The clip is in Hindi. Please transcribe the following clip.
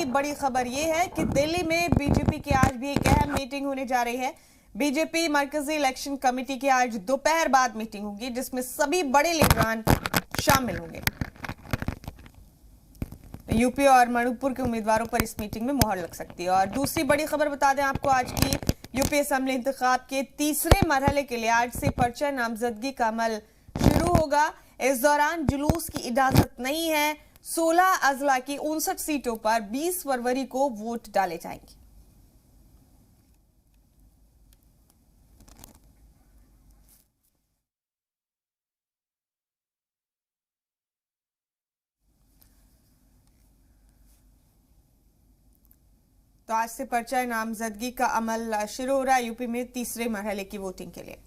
बड़ी खबर यह है कि दिल्ली में बीजेपी की आज भी एक अहम मीटिंग होने जा रही है। बीजेपी मरकजी इलेक्शन कमेटी की आज दोपहर बाद मीटिंग होगी, जिसमें सभी बड़े लीडरान शामिल होंगे। यूपी और मणिपुर के उम्मीदवारों पर इस मीटिंग में मोहर लग सकती है। और दूसरी बड़ी खबर बता दें आपको आज की, यूपी असेंबली इंतखाब के तीसरे मरहले के लिए आज से पर्चा नामजदगी का अमल शुरू होगा। इस दौरान जुलूस की इजाजत नहीं है। 16 अजला की 59 सीटों पर 20 फरवरी को वोट डाले जाएंगे। तो आज से पर्चा नामजदगी का अमल शुरू हो रहा है यूपी में तीसरे मरहले की वोटिंग के लिए।